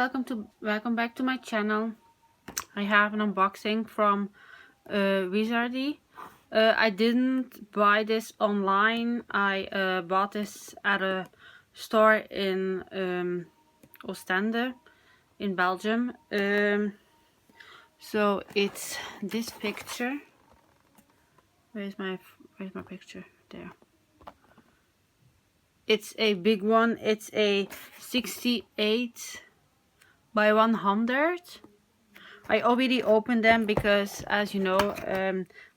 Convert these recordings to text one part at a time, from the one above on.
welcome back to my channel. I have an unboxing from Wizardi. I didn't buy this online. I bought this at a store in Oostende in Belgium. So it's this picture. Where's my picture? There. It's a big one. It's a 68 by 100. I already opened them because, as you know,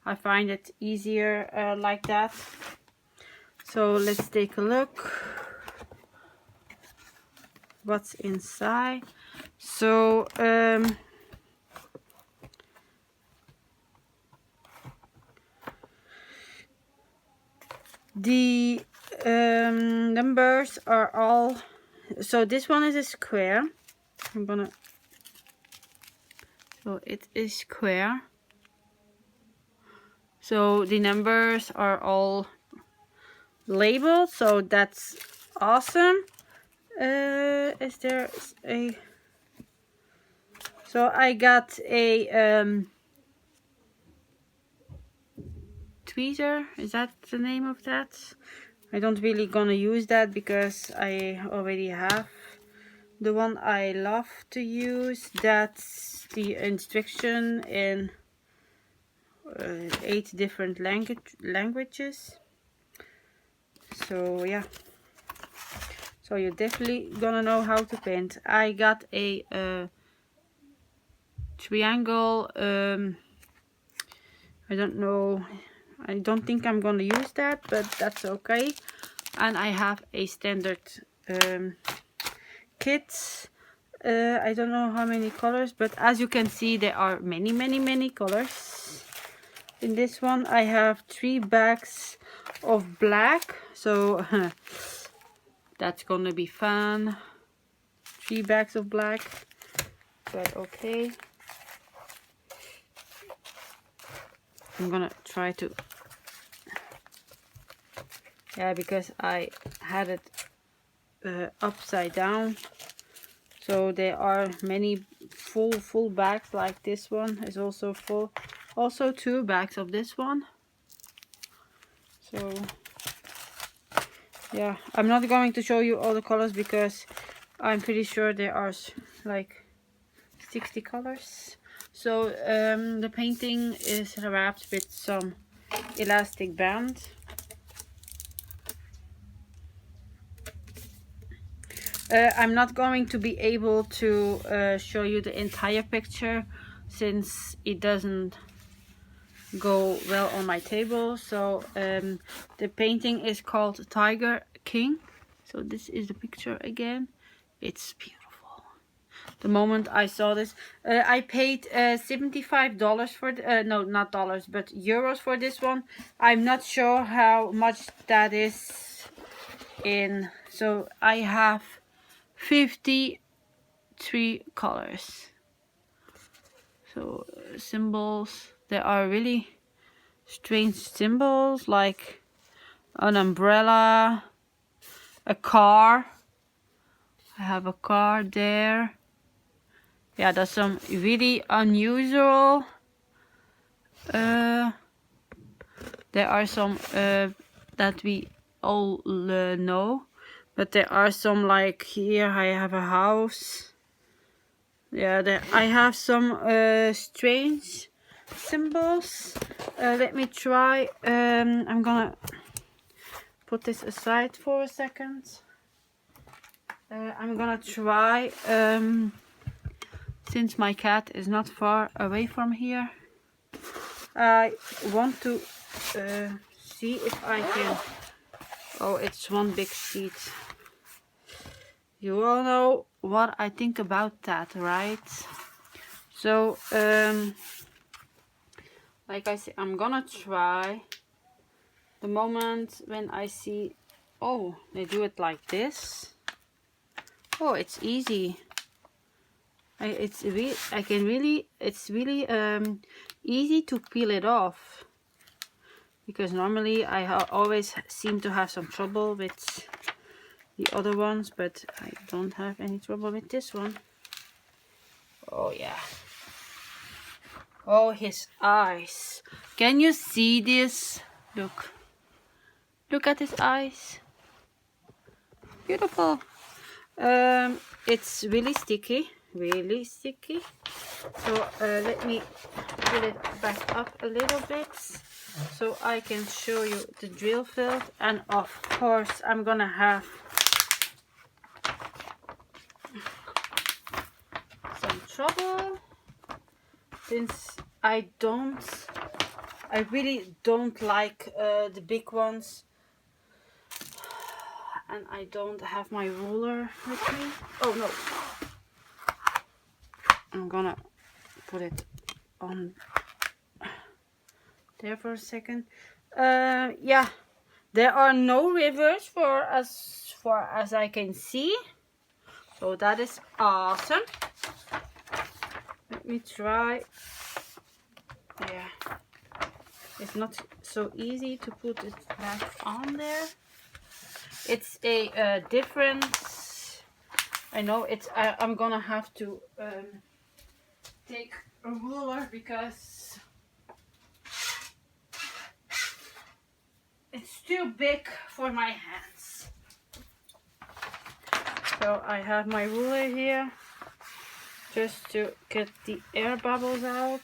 I find it easier like that. So let's take a look what's inside. So the numbers are all, so this one is a square. So it is square. So the numbers are all labeled, so that's awesome. Is there a, so I got a tweezer, is that the name of that? I don't really gonna use that because I already have the one I love to use. That's the instruction in 8 different languages. So yeah, so you're definitely gonna know how to paint. I got a triangle. I don't know, I don't think I'm gonna use that, but that's okay. And I have a standard kit. I don't know how many colors, but as you can see, there are many colors. In this one I have 3 bags of black, so that's gonna be fun. 3 bags of black, but okay. I'm gonna try to, yeah, because I had it upside down. So there are many full bags, like this one is also full. Also 2 bags of this one. So yeah, I'm not going to show you all the colors because I'm pretty sure there are like 60 colors. So the painting is wrapped with some elastic band. I'm not going to be able to show you the entire picture since it doesn't go well on my table. So the painting is called Tiger King. So this is the picture again. It's beautiful. The moment I saw this, I paid $75 for no, not dollars, but euros for this one. I'm not sure how much that is in. So I have 53 colors. So symbols, there are really strange symbols like an umbrella, a car. I have a car there. Yeah, there's some really unusual. There are some that we all know, but there are some, like here I have a house. Yeah, I have some strange symbols. Let me try. I'm gonna put this aside for a second. I'm gonna try, since my cat is not far away from here, I want to see if I can. Oh, it's one big sheet. You all know what I think about that, right? So like I said, I'm gonna try. The moment when I see, oh, they do it like this. Oh, it's easy. It's really easy to peel it off, because normally I always seem to have some trouble with the other ones, but I don't have any trouble with this one. Oh yeah. Oh, his eyes. Can you see this? Look. Look at his eyes. Beautiful. It's really sticky. Really sticky. So let me pull it back up a little bit so I can show you the drill field. And of course I'm gonna have some trouble since I really don't like the big ones, and I don't have my ruler with me. Oh no, I'm gonna put it on there for a second. Yeah, there are no rivers for as far as I can see, so that is awesome. Let me try. Yeah, it's not so easy to put it back on there. It's a difference. I know it's. I'm gonna have to take a ruler because it's too big for my hands. So I have my ruler here just to get the air bubbles out.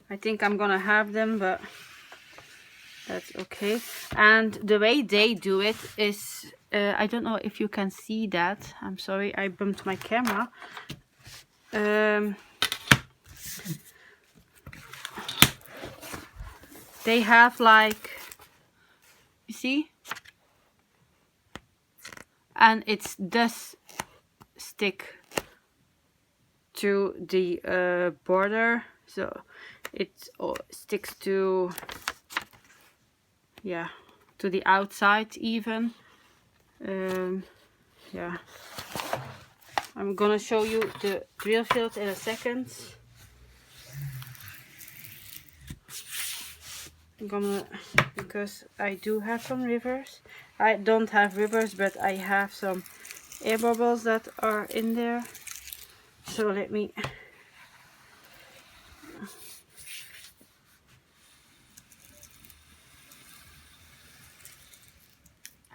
I think I'm gonna have them, but that's okay. And the way they do it is, I don't know if you can see that. I'm sorry, I bumped my camera. They have like, you see? And it does stick to the border, so it sticks to, yeah, to the outside even. Yeah, I'm gonna show you the drill field in a second. Because I do have some rivers. I don't have rivers, but I have some air bubbles that are in there. So let me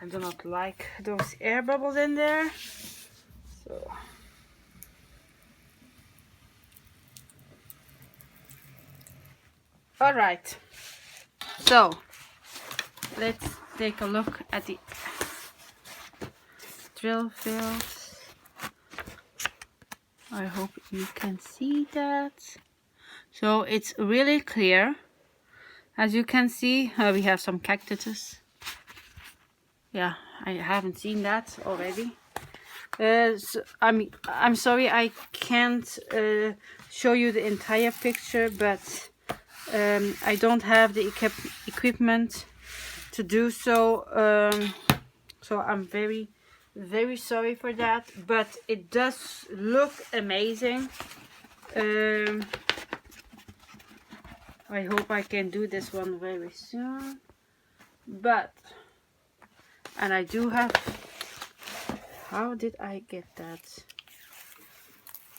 I do not like those air bubbles in there. So all right. So let's take a look at the drill fields. I hope you can see that. So it's really clear. As you can see, we have some cactuses. Yeah, I haven't seen that already. So I'm sorry I can't show you the entire picture, but I don't have the equipment to do so. So I'm very sorry for that, but it does look amazing. I hope I can do this one very soon, and I do have, how did I get that?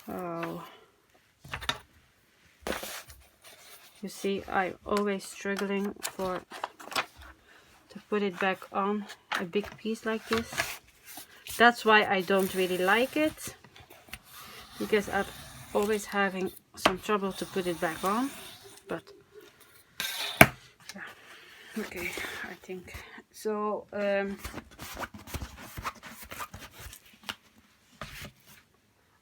Oh, you see, I'm always struggling to put it back on a big piece like this. That's why I don't really like it, because I'm always having some trouble to put it back on. But yeah, okay, I think so.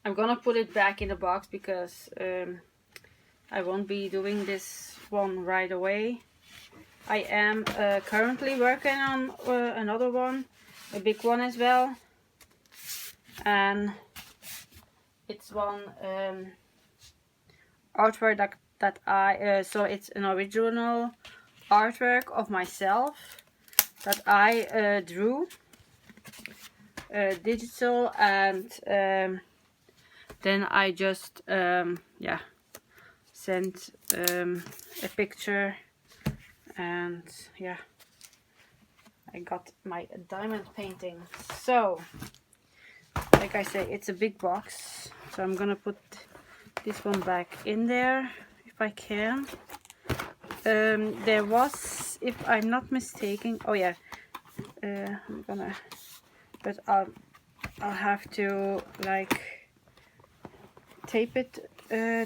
I'm gonna put it back in the box because I won't be doing this one right away. I am currently working on another one, a big one as well, and it's one artwork that I so it's an original artwork of myself that I drew digital, and then I just yeah, sent a picture, and yeah, I got my diamond painting. So like I say, it's a big box, so I'm gonna put this one back in there if I can. There was, if I'm not mistaken, oh yeah, I'm gonna, but I'll have to like tape it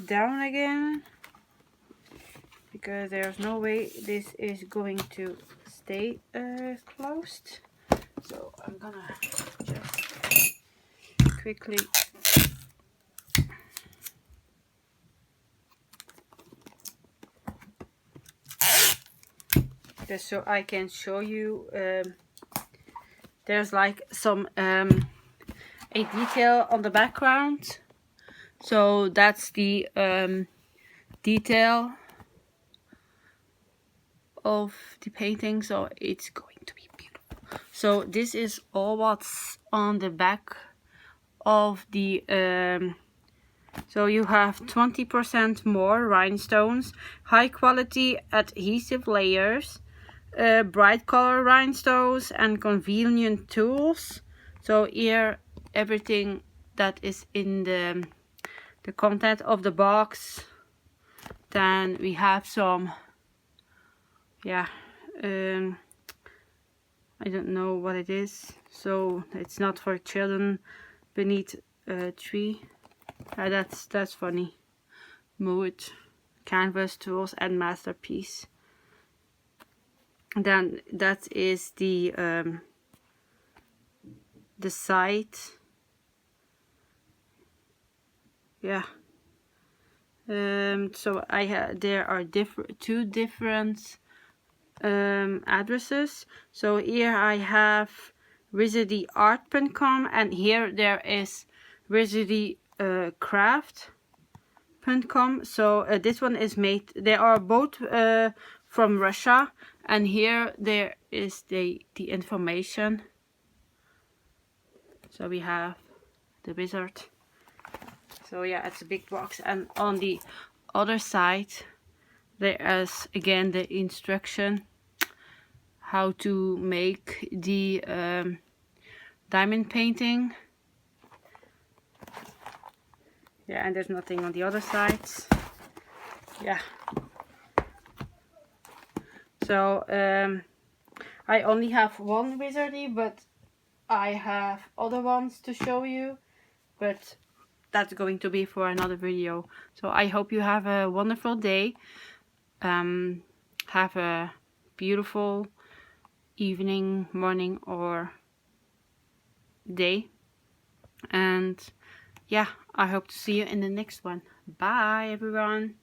down again, because there's no way this is going to stay closed. So I'm gonna just quickly just so I can show you. There's like some a detail on the background, so that's the detail of the painting, so it's going to be beautiful. So this is all what's on the back of the so you have 20% more rhinestones, high quality adhesive layers, bright color rhinestones, and convenient tools. So here everything that is in the content of the box. Then we have some, yeah, I don't know what it is, so it's not for children beneath 3. That's funny. Mood, canvas, tools, and masterpiece. Then that is the site. Yeah. So there are two different addresses. So here I have wizardiart.com, and here there is wizardycraft.com. So this one is made, they are both from Russia, and here there is the information. So we have the wizard. So yeah, it's a big box, and on the other side there is again the instruction how to make the diamond painting. Yeah, and there's nothing on the other sides. Yeah. So I only have one Wizardy, but I have other ones to show you, but that's going to be for another video. So I hope you have a wonderful day. Have a beautiful evening, morning, or day. And yeah, I hope to see you in the next one. Bye everyone.